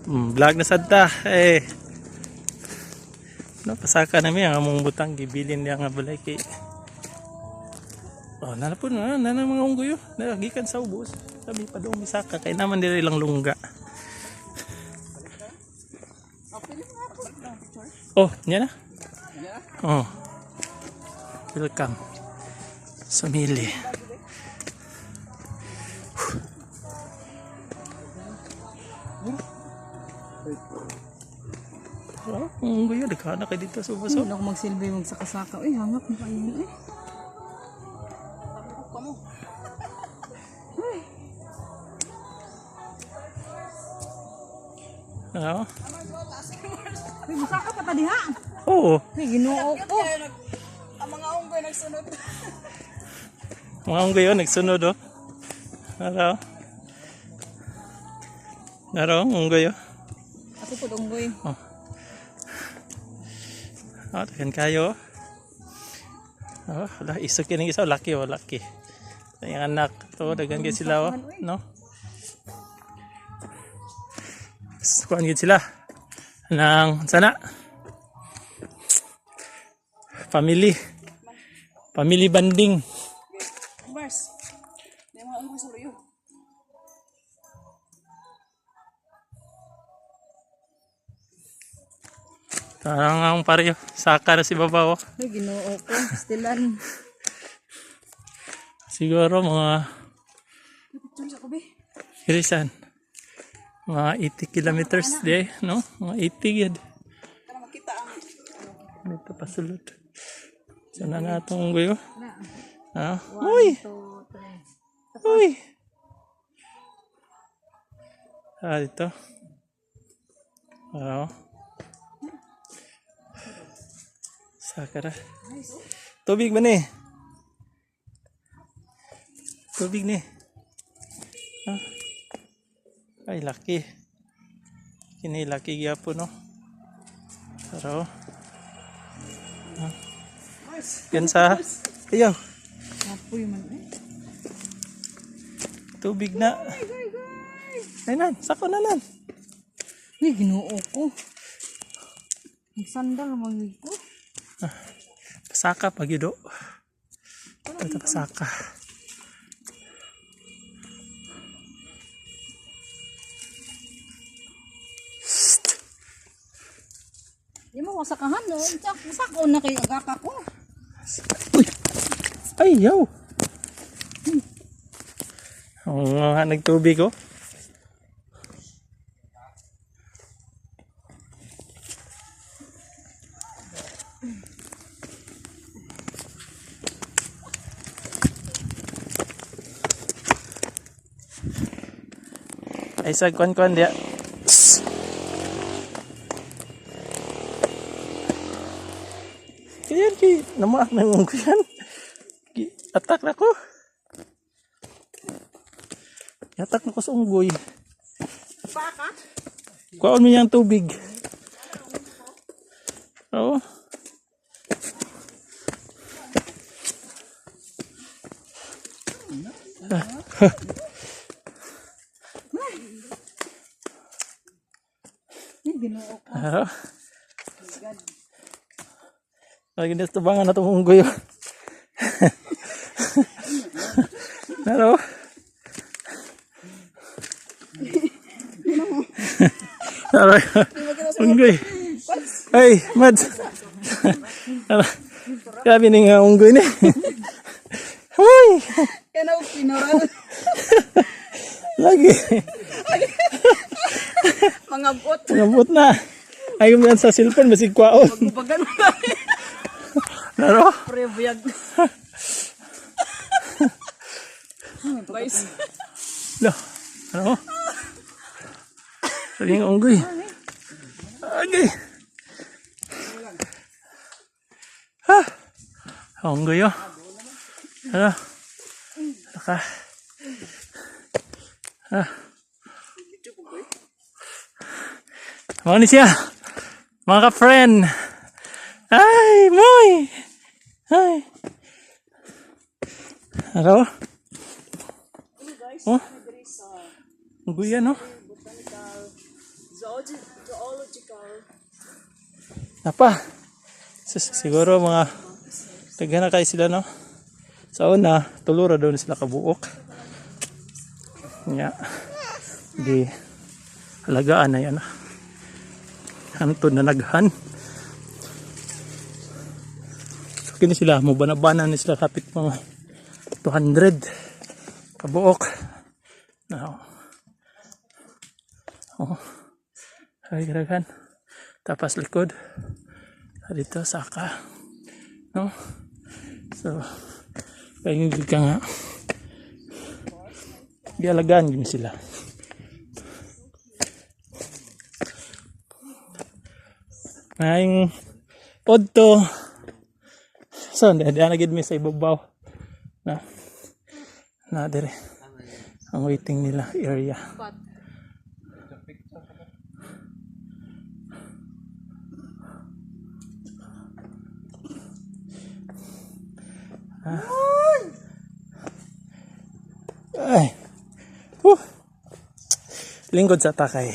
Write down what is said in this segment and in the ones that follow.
Vlog na sadta. Pasaka namin ang among butang gibilin niya nga balay kay. Nana po na mga unggoy nagikan sa ubos. Sabi pa daw misaka kay naman diri lang lungga. Niya na. Welcome sa Mili. Unggoy daghan kay dito sa ubos. Ako magsilbi magsaka-saka. Uy, hangap mo pa yun Uy, masaka pa ta diha. Oo. Uy, Ginoo ko. Ang mga unggoy nagsunod. Mga unggoy nagsunod Naro, unggoy Ako po unggoy. Tagan kayo. Isok yun isa. Laki. Yung anak. Dagan kayo sila. No? Kuhaan kayo sila. Sana. Family banding. Mars. May mga unggoy sa luyo. Parang ang pareho. Saka na si Babaw. Uy, Ginoo ko. Stilan. Siguro mga Picture sa kubi. Irisan. Mga 80 kilometers day, no? Mga 80 yun. Para makita ang Dito pasulod. Sana na itong unggoy Uy! 1, 2, 3. Uy! Dito. Sakara. Tubig ba ni? Tubig ni. Ay, laki. Kini laki gyapon no. Pero yan sa ayaw. Apoy man Tubig na. Ay nan, sako na nan. Uy, Ginoo ko. Sandal mo ko. Pasaka pagido. Ito pasaka. Di mo wasakahan no. Sako na kay agaka ko. Uy! Ay, yaw! Nagtubig Ay, sa kwan dia. Kaya namak na yung yan. Atak na ko. Atak na ko sa unggoy. paka. Kuhaan mo yung tubig. Oo. Ginoo ko. Lagi na tubangan na itong unggoy. Naro? Naro? Unggoy. Ay, Mads. Grabe na nga unggoy na. Uy! Kaya na pinoral. Lagi. Mga bot. Nabot na. Ayaw mo yan sa cellphone, masig kwaon. Magbubagan mo na. Naro? Prebuyag. Guys. Ano? Sabi nga unggoy. Okay. Unggoy Ano? Naka. Mau ni siya. Mga ka-friend. Ay, moy. Ay. Ano? Unggoy yan, no? Botanical Zoo. Zoological. Napa. Siguro mga taghana kayo sila no. Sa una, tulura doon sila kabuok. Nya. Di halagaan na yan. Hantod na naghan. So kini sila mo bana-bana ni sila kapit mga 200 kabuok. Now. Oh. Ay garagan. Tapas likod. Dito saka. No? So pahingin ka nga. Dialagaan yun sila. Ngayong podto. So, di nagid mi sa ibabaw. Na dire. Ang waiting nila area. Ay. Lingkod sa takay.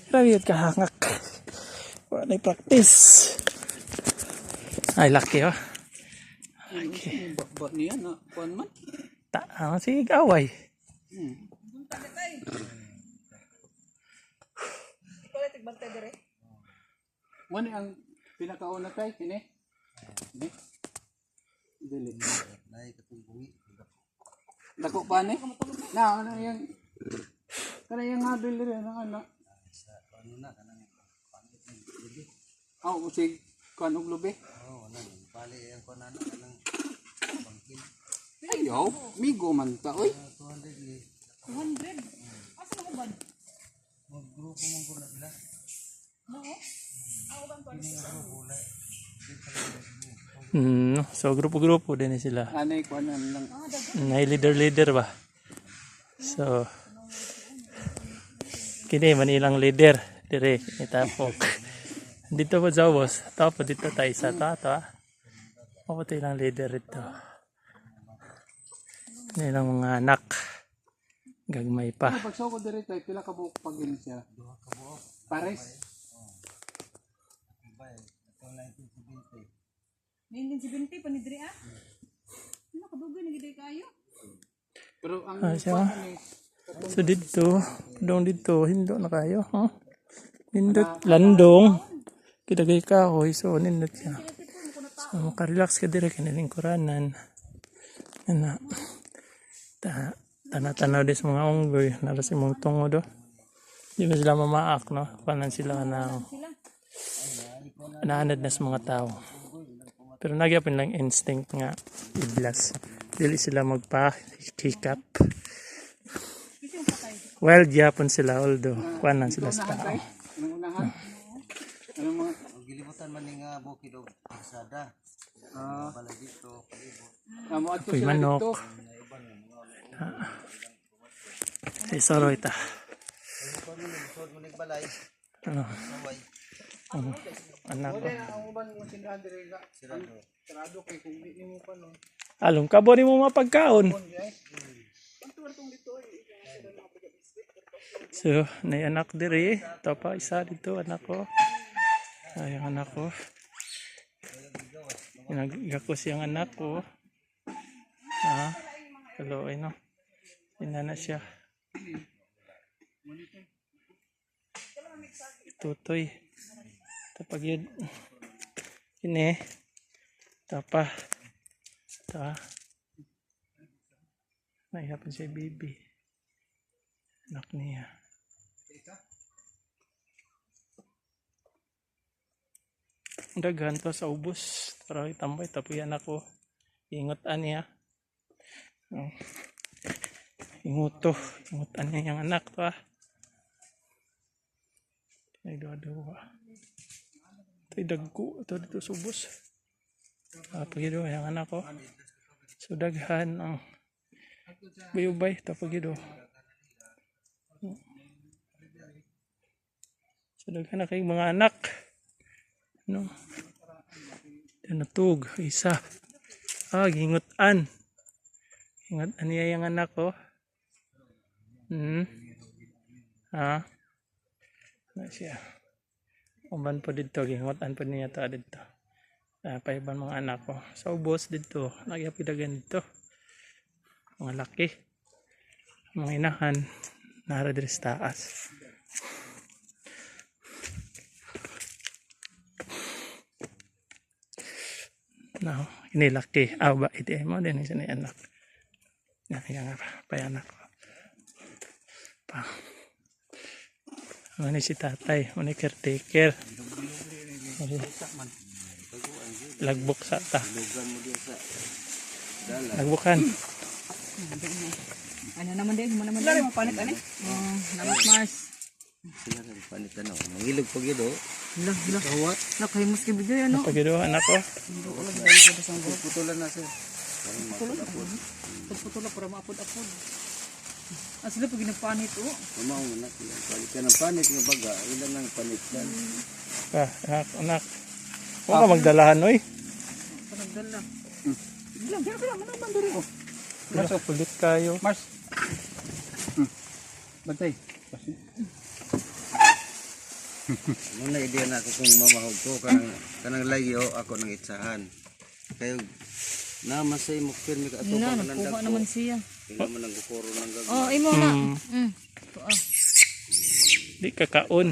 Grabe yun kahangak. Wala na practice. Ay, laki oh. Laki. Bakbak niya na kuan man. Sige, away. Wani ang pinakauna kay kini. Ni. Dili. Dako pa ni. Na ano yang kana yang hadol dire ang anak. Usig kuan og lubi. Bali ang kuan anak kanang bangkin. Ayaw, migo man ta oy. 200. Asa mo ba? Grupo mong guna sila. So grupo-grupo din sila. Anay kuan lang. Nay leader ba? So kini man ilang leader dire itapok. Dito po sa boss, tapos dito tayo sa tato ah. Ako tayo ilang leader ito. Ilang mga anak. Gagmay pa. Pagsaw ko dire tay pila ka buok pagin siya. Duha ka buok. Pares. Ibay, itong 1970. 1970 pa ni Dre ah. Ano kadugoy na gid kayo? Pero ang Siya. So dito, dito, hindo na kayo. Huh? Hindot, landong. Kitagay kahoy, so nindot siya. So makarelax ka dire kinalingkuranan. Ano, tanaw din sa mga unggoy, nalas mong tungo do. Di ba sila mamaak, no? Panan sila ng naanad na sa mga tao. Pero nagyapin lang instinct nga iblas. Dili sila magpa-hiccup. Wild yapon sila, although kuanan sila sa tao. Anong unahan? Ano mga Ang gilibutan man ni nga bukid og kalsada. Bala dito, palibot. amo ato Uy, sila manok. dito. Si Soro ita. Sud mo balay. Ano, Saway. anak ko. Ang uban mo tindahan dire ga. Sarado kay kung di mo pa no. Along kabo ni mo mapagkaon. So, nay anak diri. Ito pa, isa dito, anak ko. Ay, ang anak ko. Nagako siyang anak ko. Hello, ay no. Inana siya. Tutoy. Tapag yun. Ini. Tapa. Ta. Nahihapon siya baby. Anak niya. Daghan to sa ubos. Pero itambay. Tapi anak ko. Ingotan niya. Ingot to. Ingotan niya yung anak to ah. Ay dua-dua. Ito'y dagko. Ito dito sa ubos. Pagido yung anak ko. So daghan ang bayubay. Pagido. So daghan na kayong mga anak. No? Natug. Isa. Gingutan. Gingutan niya yung anak ko. Na siya. Uban po dito, gingutan po niya ta dito. Paiban mga anak ko. Sa ubos dito, nagyapidagan dito. Mga laki. Mga inahan, nara diri sa taas. Now, inilaki. Ba, iti mo din isa ni anak. Yan nga payanak ko. Pa. Ano si tatay, ano caretaker. Lagbok sa ta. Lagbukan. Ano naman din, mo naman Lari din. mo panit ani. Namat Mars. Sila rin panit ano. Nangilog pag yun o. Lah, Kawat. nakahimos ka bigay ano. Pagido anak ko. Putulan na sir. Pagputulak para maapod-apod. Sila pag ginapanit o. Mamaw anak. Palit ka ng panit nga baga. Ilan lang panit ka. Anak. Huwag ka magdalahan, oy. Panagdala. Bilang, manabang diri ko. Pero kulit kayo. Mars. Bantay. Muna idea na ako kung mamahog ko. Kanang lagi o ako nang itsahan. Kayo namasay mo pirmi ka. Ato Na, pa nakuha manandag naman ko. siya. Kailan mo nang gukuro ng gagawin. Oh, imo na. Di kakaon.